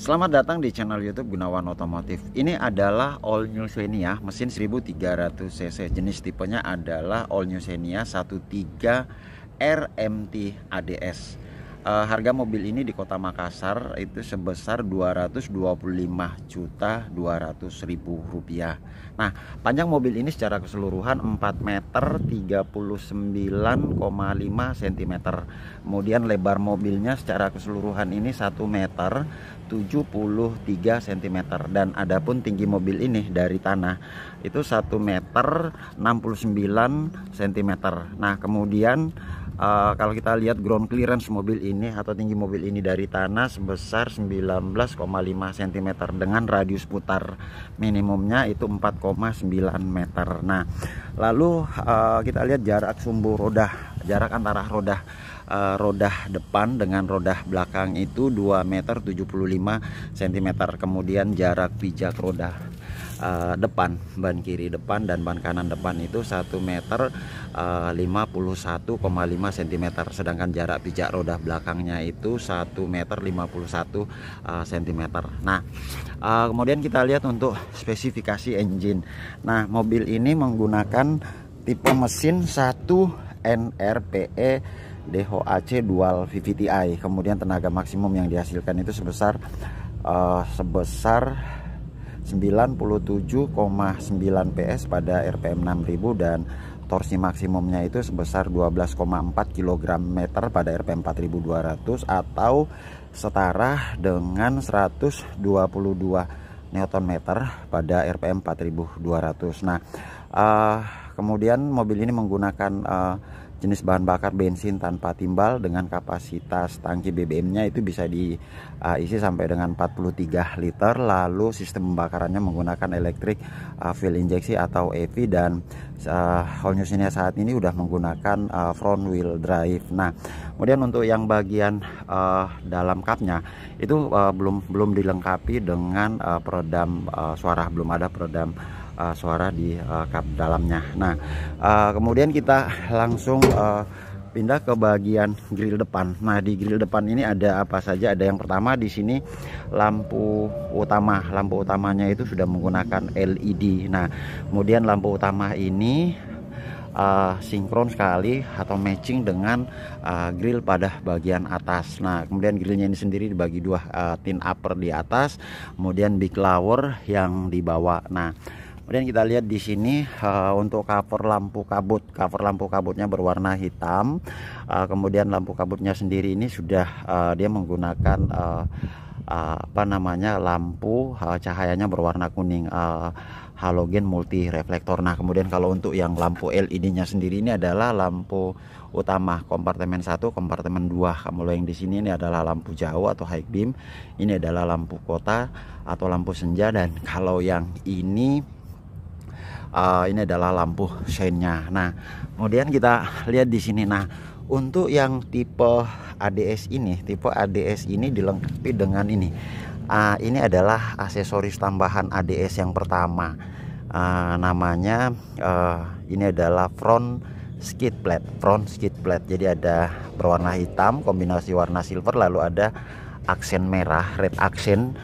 Selamat datang di channel YouTube Gunawan Otomotif. Ini adalah All New Xenia mesin 1300 cc. Jenis tipenya adalah All New Xenia 13 RMT ADS. Harga mobil ini di Kota Makassar itu sebesar Rp225.200.000. Nah, panjang mobil ini secara keseluruhan 4 meter 39,5 cm. Kemudian lebar mobilnya secara keseluruhan ini 1 meter 73 cm, dan adapun tinggi mobil ini dari tanah itu 1 meter 69 cm. Nah, kemudian kalau kita lihat ground clearance mobil ini atau tinggi mobil ini dari tanah sebesar 19,5 cm dengan radius putar minimumnya itu 4,9 meter. Nah, lalu kita lihat jarak sumbu roda, jarak antara roda depan dengan roda belakang itu 2 meter 75 cm. Kemudian jarak pijak roda depan, ban kiri depan dan ban kanan depan itu 1 meter 51,5 cm, sedangkan jarak pijak roda belakangnya itu 1 meter 51 cm. Nah, kemudian kita lihat untuk spesifikasi engine. Nah, mobil ini menggunakan tipe mesin 1 NRPE DHOAC Dual VVTi. Kemudian tenaga maksimum yang dihasilkan itu sebesar 97,9 PS pada RPM 6000 dan torsi maksimumnya itu sebesar 12,4 kg/m pada RPM 4200 atau setara dengan 122 Nm pada RPM 4200. Nah, kemudian mobil ini menggunakan jenis bahan bakar bensin tanpa timbal dengan kapasitas tangki BBM-nya itu bisa diisi sampai dengan 43 liter. Lalu sistem pembakarannya menggunakan electric fuel injeksi atau EV, dan All New Xenia saat ini udah menggunakan front wheel drive. Nah, kemudian untuk yang bagian dalam kapnya itu belum dilengkapi dengan peredam suara, belum ada peredam suara di kap dalamnya. Nah, kemudian kita langsung pindah ke bagian grill depan. Nah, di grill depan ini ada apa saja? Ada yang pertama di sini lampu utama. Lampu utamanya itu sudah menggunakan LED. Nah, kemudian lampu utama ini sinkron sekali atau matching dengan grill pada bagian atas. Nah, kemudian grillnya ini sendiri dibagi dua, tin upper di atas, kemudian big lower yang di bawah. Nah, kemudian kita lihat di sini untuk cover lampu kabut. Cover lampu kabutnya berwarna hitam. Kemudian lampu kabutnya sendiri ini sudah dia menggunakan lampu cahayanya berwarna kuning, halogen multi reflektor. Nah, kemudian kalau untuk yang lampu LED-nya sendiri ini adalah lampu utama kompartemen 1, kompartemen 2. Kalau yang di sini ini adalah lampu jauh atau high beam. Ini adalah lampu kota atau lampu senja, dan kalau yang ini adalah lampu shine-nya. Nah, kemudian kita lihat di sini. Nah, untuk yang tipe ADS ini dilengkapi dengan ini. Ini adalah aksesoris tambahan ADS yang pertama. Namanya ini adalah front skid plate. Jadi ada berwarna hitam kombinasi warna silver, lalu ada aksen merah, red aksen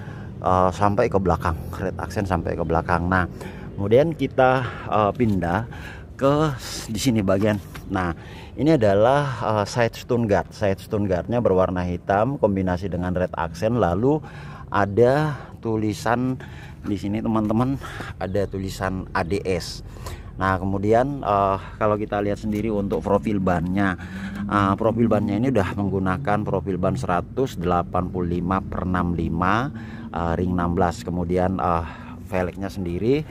sampai ke belakang, Nah, kemudian kita pindah ke di sini bagian. Nah, ini adalah side stone guard. Side stone guardnya berwarna hitam kombinasi dengan red accent. Lalu ada tulisan di sini, teman-teman, ada tulisan ADS. Nah, kemudian kalau kita lihat sendiri untuk profil bannya, ini udah menggunakan profil ban 185/65 ring 16. Kemudian velgnya sendiri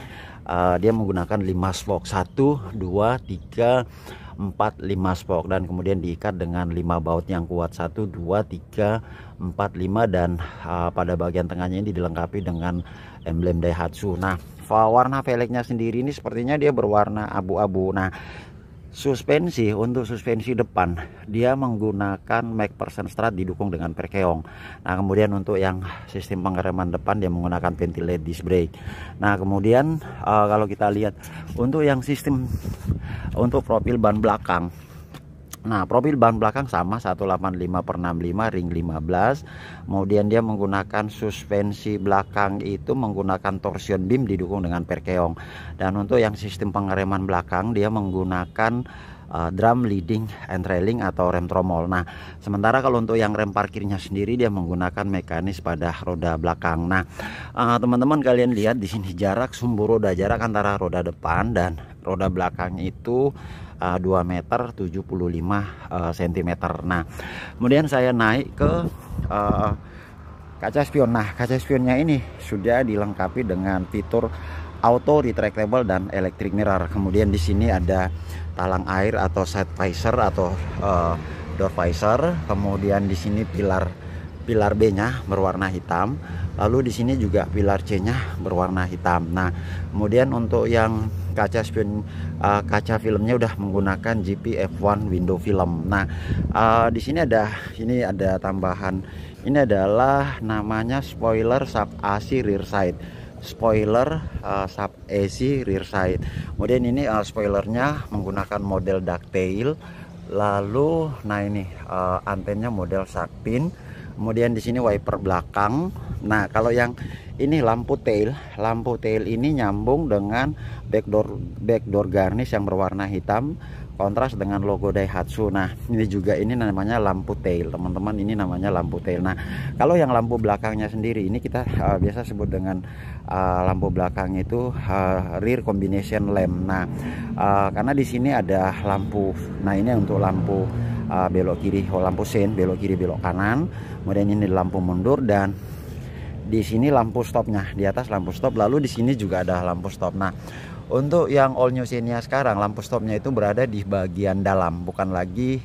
dia menggunakan 5 spoke, 1, 2, 3, 4, 5 spoke, dan kemudian diikat dengan 5 baut yang kuat, 1, 2, 3, 4, 5, dan pada bagian tengahnya ini dilengkapi dengan emblem Daihatsu. Nah, warna velgnya sendiri ini sepertinya dia berwarna abu-abu. Nah, untuk suspensi depan dia menggunakan McPherson Strut didukung dengan perkeong. Nah, kemudian untuk yang sistem pengereman depan dia menggunakan ventilated disc brake. Nah, kemudian kalau kita lihat untuk yang sistem untuk profil ban belakang, Nah, profil ban belakang sama 185/65 ring 15. Kemudian dia menggunakan suspensi belakang itu menggunakan torsion beam didukung dengan perkeong. Dan untuk yang sistem pengereman belakang dia menggunakan drum leading and trailing atau rem tromol. Nah, sementara kalau untuk yang rem parkirnya sendiri dia menggunakan mekanis pada roda belakang. Nah, teman-teman kalian lihat di sini jarak sumbu roda, jarak antara roda depan dan roda belakang itu 2 meter 75 cm. Nah, kemudian saya naik ke kaca spion. Nah, kaca spionnya ini sudah dilengkapi dengan fitur auto retractable dan electric mirror. Kemudian di sini ada talang air atau side visor atau door visor. Kemudian di sini pilar B-nya berwarna hitam. Lalu di sini juga pilar C-nya berwarna hitam. Nah, kemudian untuk yang kaca spion, kaca filmnya udah menggunakan GP F1 window film. Nah, di sini ada tambahan. Ini adalah namanya spoiler sub AC rear side. Spoiler sub AC rear side. Kemudian ini spoilernya menggunakan model ducktail. Lalu, nah ini antennya model shark fin. Kemudian di sini wiper belakang. Nah, kalau yang ini lampu tail ini nyambung dengan backdoor garnish yang berwarna hitam kontras dengan logo Daihatsu. Nah, ini namanya lampu tail, teman-teman. Ini namanya lampu tail. Nah, kalau yang lampu belakangnya sendiri ini kita biasa sebut dengan lampu belakang itu rear combination lamp. Nah, karena di sini ada lampu. Nah, ini untuk lampu belok kiri, lampu sein, belok kiri belok kanan. Kemudian ini lampu mundur dan di sini lampu stopnya, di atas lampu stop. Lalu di sini juga ada lampu stop. Nah, untuk yang all new Xenia sekarang lampu stopnya itu berada di bagian dalam,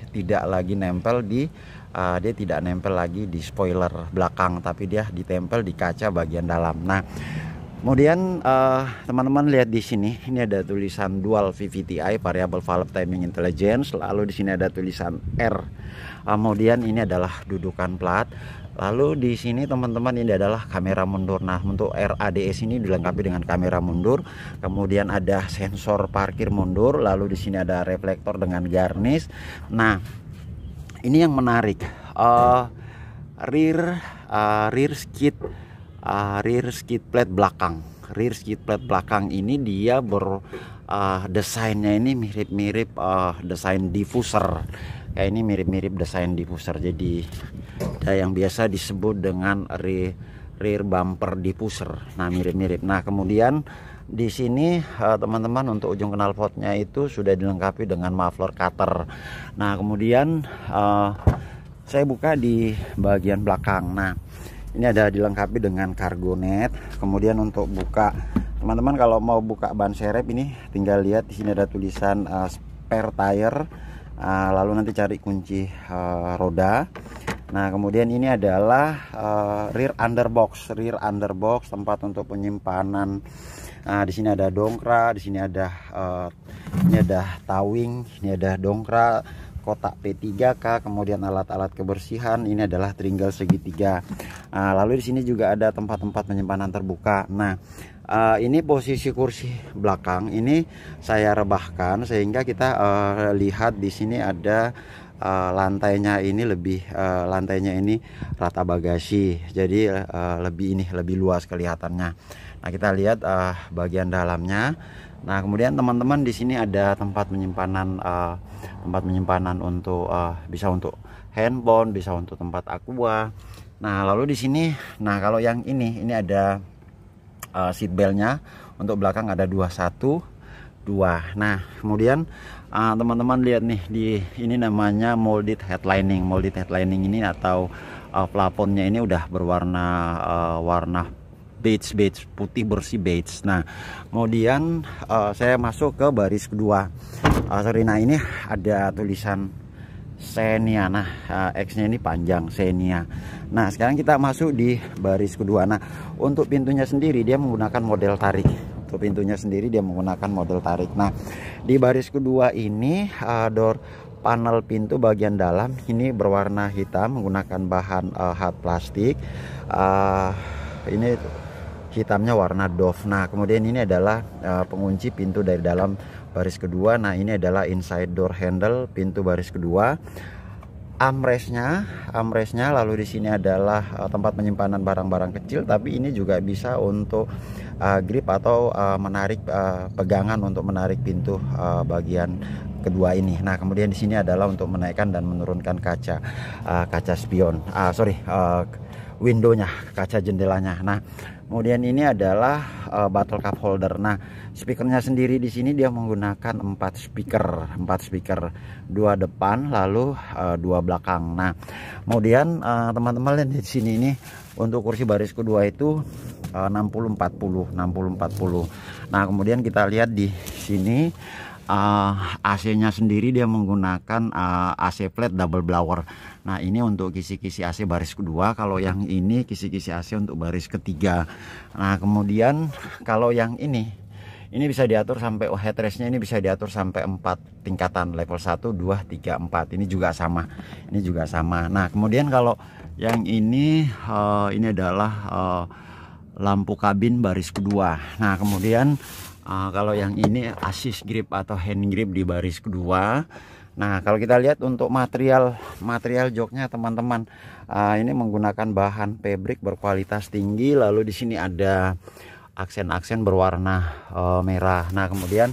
tidak lagi nempel di dia tidak nempel lagi di spoiler belakang, tapi dia ditempel di kaca bagian dalam. Nah, kemudian teman-teman lihat di sini, ini ada tulisan dual VVTi, variable valve timing intelligence. Lalu di sini ada tulisan R. Kemudian ini adalah dudukan plat. Lalu di sini teman-teman ini adalah kamera mundur. Nah, untuk RADS ini dilengkapi dengan kamera mundur. Kemudian ada sensor parkir mundur. Lalu di sini ada reflektor dengan garnish. Nah, ini yang menarik. Rear skid plate belakang. Rear skid plate belakang ini dia desainnya ini mirip-mirip desain diffuser. Kayak ini mirip-mirip desain diffuser. Jadi ada yang biasa disebut dengan rear bumper diffuser. Nah, mirip-mirip. Nah, kemudian di sini teman-teman untuk ujung knalpotnya itu sudah dilengkapi dengan muffler cutter. Nah, kemudian saya buka di bagian belakang. Nah, ini ada dilengkapi dengan cargo net. Kemudian untuk buka, teman-teman kalau mau buka ban serep ini tinggal lihat di sini ada tulisan spare tire. Lalu nanti cari kunci roda. Nah, kemudian ini adalah rear underbox tempat untuk penyimpanan. Di sini ada dongkrak, di sini ada towing, ini ada dongkrak, kotak P3K, kemudian alat-alat kebersihan. Ini adalah tringle segitiga. Lalu di sini juga ada tempat-tempat penyimpanan terbuka. Nah, ini posisi kursi belakang ini saya rebahkan sehingga kita lihat di sini ada lantainya ini lantainya ini rata bagasi, jadi lebih luas kelihatannya. Nah, kita lihat bagian dalamnya. Nah, kemudian teman-teman di sini ada tempat penyimpanan untuk bisa untuk handphone, bisa untuk tempat aqua. Nah, lalu di sini, nah kalau yang ini ada seat beltnya. Untuk belakang ada 2 2. Nah, kemudian teman-teman lihat nih, ini namanya molded headlining. Molded headlining ini atau plafonnya ini udah berwarna warna beige putih bersih beige. Nah, kemudian saya masuk ke baris kedua. Nah, ini ada tulisan Xenia. Nah, X-nya ini panjang, Xenia. Nah, sekarang kita masuk di baris kedua. Nah, untuk pintunya sendiri dia menggunakan model tarik. Nah, di baris kedua ini door panel pintu bagian dalam ini berwarna hitam menggunakan bahan hard plastik. Ini hitamnya warna doff. Nah, kemudian ini adalah pengunci pintu dari dalam baris kedua. Nah ini adalah inside door handle pintu baris kedua. Armrestnya, lalu di sini adalah tempat penyimpanan barang-barang kecil, tapi ini juga bisa untuk grip atau menarik pegangan untuk menarik pintu bagian kedua ini. Nah kemudian di sini adalah untuk menaikkan dan menurunkan kaca spion, windownya, kaca jendelanya. Nah kemudian ini adalah bottle cup holder. Nah speakernya sendiri di sini dia menggunakan 4 speaker, 2 depan lalu 2 belakang. Nah kemudian teman-teman lihat di sini ini untuk kursi baris kedua itu 60-40. Nah kemudian kita lihat di sini AC-nya sendiri dia menggunakan AC flat double blower. Nah ini untuk kisi-kisi AC baris kedua, kalau yang ini kisi-kisi AC untuk baris ketiga. Nah kemudian kalau yang ini bisa diatur sampai headrestnya ini bisa diatur sampai 4 tingkatan, level 1, 2, 3, 4. Ini juga sama. Nah kemudian kalau yang ini adalah lampu kabin baris kedua. Nah kemudian kalau yang ini assist grip atau hand grip di baris kedua. Nah kalau kita lihat untuk material joknya teman-teman, ini menggunakan bahan fabric berkualitas tinggi. Lalu di sini ada aksen-aksen berwarna merah. Nah kemudian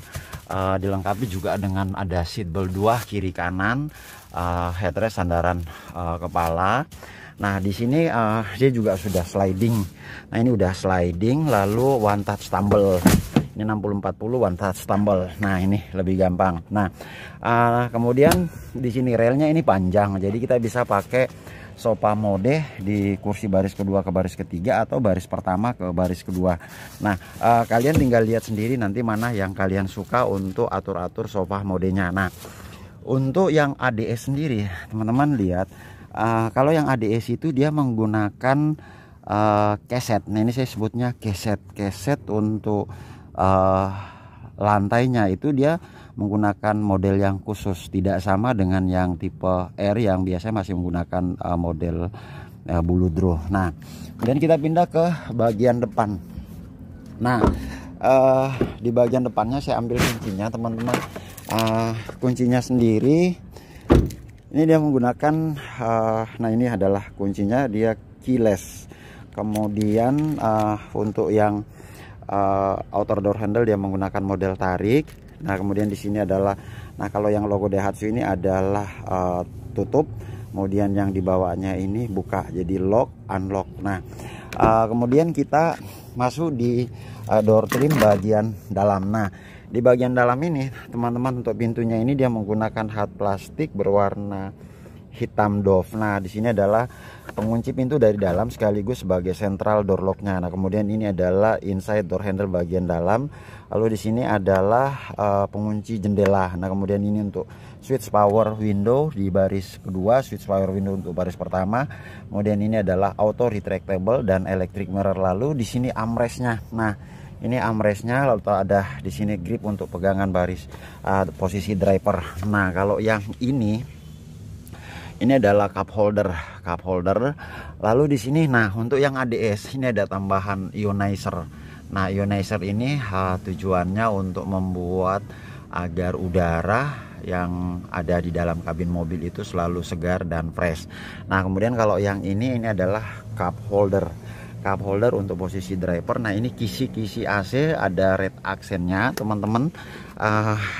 dilengkapi juga dengan ada seat belt 2 kiri kanan, headrest sandaran kepala. Nah di sini dia juga sudah sliding. Nah ini udah sliding, lalu one touch tumble. Ini 60-40 one touch tumble. Nah ini lebih gampang. Nah kemudian di sini relnya ini panjang, jadi kita bisa pakai sofa mode di kursi baris kedua ke baris ketiga atau baris pertama ke baris kedua. Nah kalian tinggal lihat sendiri nanti mana yang kalian suka untuk atur-atur sofa modenya. Nah untuk yang ADS sendiri teman-teman lihat, kalau yang ADS itu dia menggunakan keset. Nah ini saya sebutnya keset untuk lantainya itu dia menggunakan model yang khusus, tidak sama dengan yang tipe R yang biasanya masih menggunakan model buludro. Nah kemudian kita pindah ke bagian depan. Nah di bagian depannya saya ambil kuncinya teman-teman. Kuncinya sendiri ini dia menggunakan nah ini adalah kuncinya, dia keyless. Kemudian untuk yang outer door handle dia menggunakan model tarik. Nah kemudian di sini adalah, nah kalau yang logo Daihatsu ini adalah tutup, kemudian yang di bawahnya ini buka, jadi lock unlock. Nah kemudian kita masuk di door trim bagian dalam. Nah di bagian dalam ini teman-teman untuk pintunya ini dia menggunakan hard plastik berwarna hitam doff. Nah di sini adalah pengunci pintu dari dalam sekaligus sebagai central door locknya. Nah kemudian ini adalah inside door handle bagian dalam. Lalu di sini adalah pengunci jendela. Nah kemudian ini untuk switch power window di baris kedua, switch power window untuk baris pertama. Kemudian ini adalah auto retractable dan electric mirror. Lalu di sini armrestnya. Nah ini armrestnya, lalu ada di sini grip untuk pegangan baris posisi driver. Nah kalau yang ini adalah cup holder. Lalu di sini, nah untuk yang ADS ini ada tambahan ionizer. Nah ionizer ini tujuannya untuk membuat agar udara yang ada di dalam kabin mobil itu selalu segar dan fresh. Nah kemudian kalau yang ini adalah cup holder untuk posisi driver. Nah ini kisi-kisi AC, ada red aksennya teman-teman.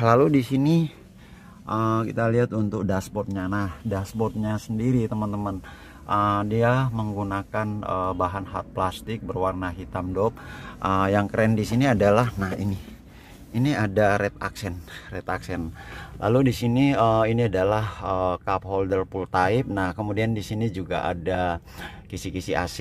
Lalu di sini kita lihat untuk dashboardnya. Nah dashboardnya sendiri teman-teman, dia menggunakan bahan hard plastik berwarna hitam doff. Yang keren di sini adalah, nah ini ada red accent. Lalu di sini ini adalah cup holder full type. Nah kemudian di sini juga ada kisi-kisi AC.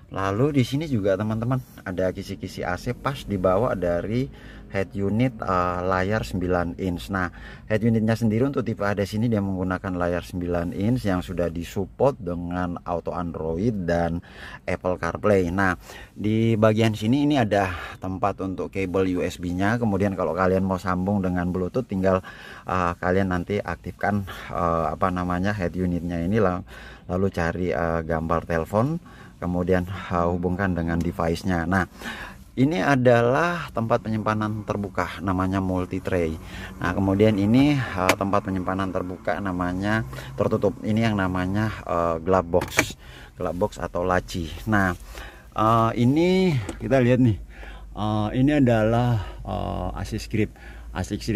Lalu di sini juga teman-teman ada kisi-kisi AC pas di bawah dari head unit layar 9 inch. Nah head unitnya sendiri untuk tipe ADS ini dia menggunakan layar 9 inch yang sudah disupport dengan auto Android dan Apple CarPlay. Nah di bagian sini ini ada tempat untuk kabel USB nya. Kemudian kalau kalian mau sambung dengan Bluetooth tinggal kalian nanti aktifkan head unitnya ini, lalu cari gambar telepon, kemudian hubungkan dengan device-nya. Nah Ini adalah tempat penyimpanan terbuka, namanya multi tray. Nah, kemudian ini tempat penyimpanan terbuka namanya tertutup. Ini yang namanya glove box atau laci. Nah, ini kita lihat nih. Ini adalah AC grip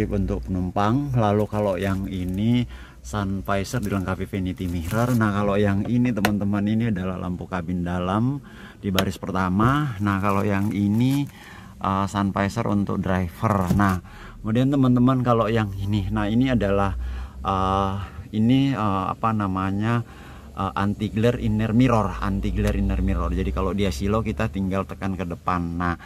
untuk penumpang. Lalu kalau yang ini sun visor dilengkapi vanity mirror. Nah, kalau yang ini teman-teman, ini adalah lampu kabin dalam di baris pertama. Nah, kalau yang ini sun visor untuk driver. Nah, kemudian teman-teman kalau yang ini, nah ini adalah apa namanya, anti glare inner mirror. Jadi kalau dia silo kita tinggal tekan ke depan. Nah,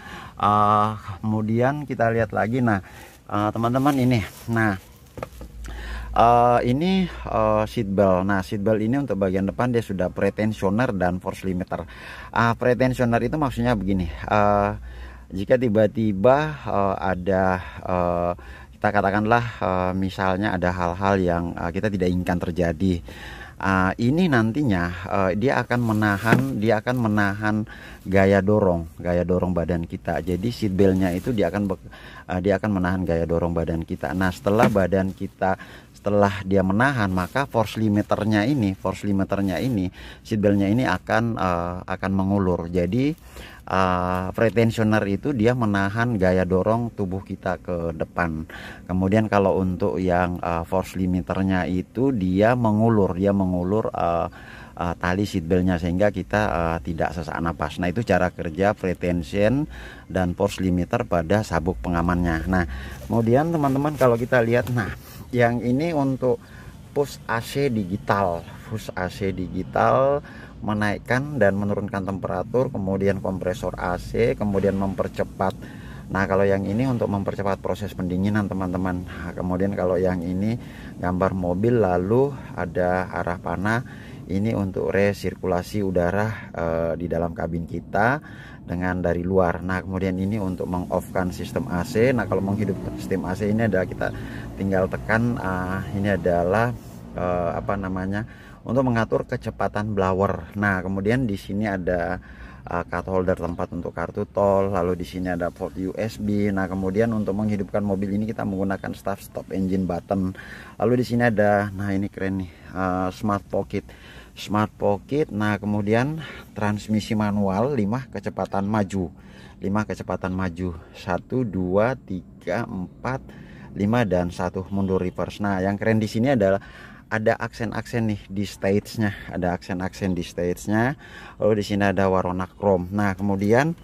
kemudian kita lihat lagi. Nah, teman-teman ini, nah ini seat belt. Nah, seat belt ini untuk bagian depan dia sudah pretensioner dan force limiter. Pretensioner itu maksudnya begini, jika tiba-tiba ada kita katakanlah misalnya ada hal-hal yang kita tidak inginkan terjadi, ini nantinya dia akan menahan gaya dorong badan kita. Jadi seat beltnya itu dia akan menahan gaya dorong badan kita. Nah, setelah dia menahan, maka force limiternya ini seat beltnya ini akan mengulur. Jadi pretensioner itu dia menahan gaya dorong tubuh kita ke depan. Kemudian kalau untuk yang force limiternya itu dia mengulur tali seat beltnya sehingga kita tidak sesak napas. Nah, itu cara kerja pretension dan force limiter pada sabuk pengamannya. Nah, kemudian teman-teman kalau kita lihat, nah yang ini untuk push AC digital menaikkan dan menurunkan temperatur, kemudian kompresor AC, kemudian mempercepat. Nah, kalau yang ini untuk mempercepat proses pendinginan teman-teman. Nah, kemudian kalau yang ini gambar mobil, lalu ada arah panah, ini untuk resirkulasi udara di dalam kabin kita dengan dari luar. Nah, kemudian ini untuk meng-off-kan sistem AC. Nah, kalau menghidupkan sistem AC ini adalah kita tinggal tekan, ini adalah apa namanya, untuk mengatur kecepatan blower. Nah, kemudian di sini ada card holder tempat untuk kartu tol, lalu di sini ada port USB. Nah, kemudian untuk menghidupkan mobil ini kita menggunakan stop engine button. Lalu di sini ada, nah ini keren nih, smart pocket. Nah, kemudian transmisi manual 5 kecepatan maju. 1 2 3 4 5 dan 1 mundur reverse. Nah, yang keren di sini adalah ada aksen-aksen nih di stage-nya, Lalu di sini ada warna chrome. Nah, kemudian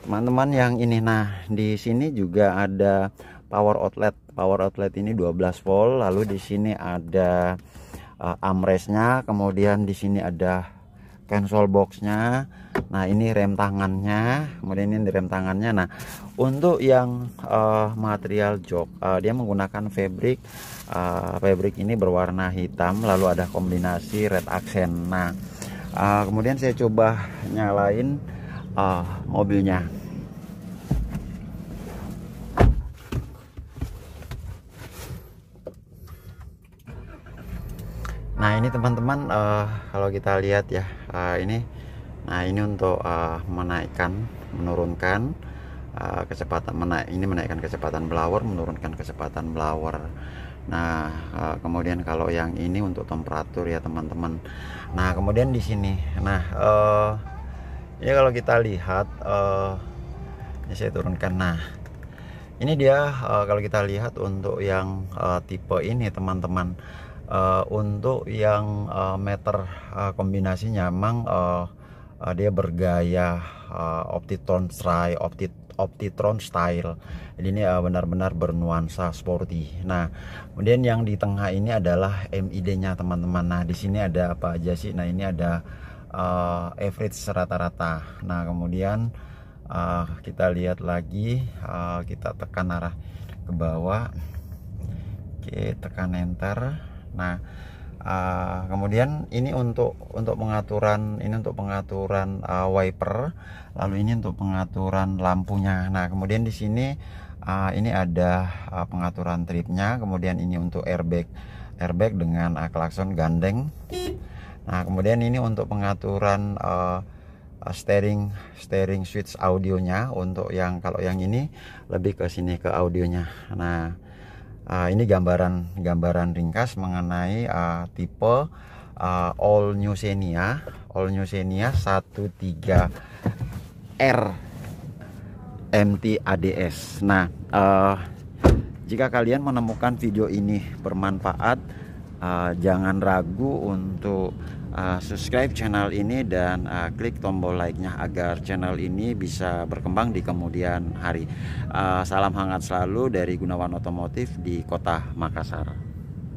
teman-teman yang ini, nah di sini juga ada power outlet ini 12 volt. Lalu di sini ada armrestnya, kemudian di sini ada console boxnya. Nah, ini rem tangannya, kemudian ini rem tangannya. Nah, untuk yang material jok, dia menggunakan fabric ini berwarna hitam, lalu ada kombinasi red accent. Nah, kemudian saya coba nyalain mobilnya. Nah, ini teman-teman, kalau kita lihat ya, ini untuk menaikkan, menurunkan kecepatan, menaikkan kecepatan blower, menurunkan kecepatan blower. Nah, kemudian kalau yang ini untuk temperatur ya teman-teman. Nah, kemudian di sini, nah ini kalau kita lihat, ini saya turunkan. Nah, ini dia kalau kita lihat untuk yang tipe ini teman-teman. Untuk yang meter kombinasinya memang dia bergaya Optitron style. Jadi ini benar-benar bernuansa sporty. Nah, kemudian yang di tengah ini adalah MID-nya teman-teman. Nah, di sini ada apa aja sih? Nah, ini ada average rata-rata. Nah, kemudian kita lihat lagi, kita tekan arah ke bawah. Oke, tekan enter. Nah, kemudian ini untuk pengaturan, wiper, lalu ini untuk pengaturan lampunya. Nah, kemudian di sini ini ada pengaturan tripnya, kemudian ini untuk airbag dengan klakson gandeng. Nah, kemudian ini untuk pengaturan steering switch audionya. Untuk yang kalau yang ini lebih ke sini ke audionya. Nah, ini gambaran ringkas mengenai tipe All New Xenia 13R MT ADS. Nah, jika kalian menemukan video ini bermanfaat, jangan ragu untuk subscribe channel ini dan klik tombol like-nya agar channel ini bisa berkembang di kemudian hari. Salam hangat selalu dari Gunawan Otomotif di Kota Makassar.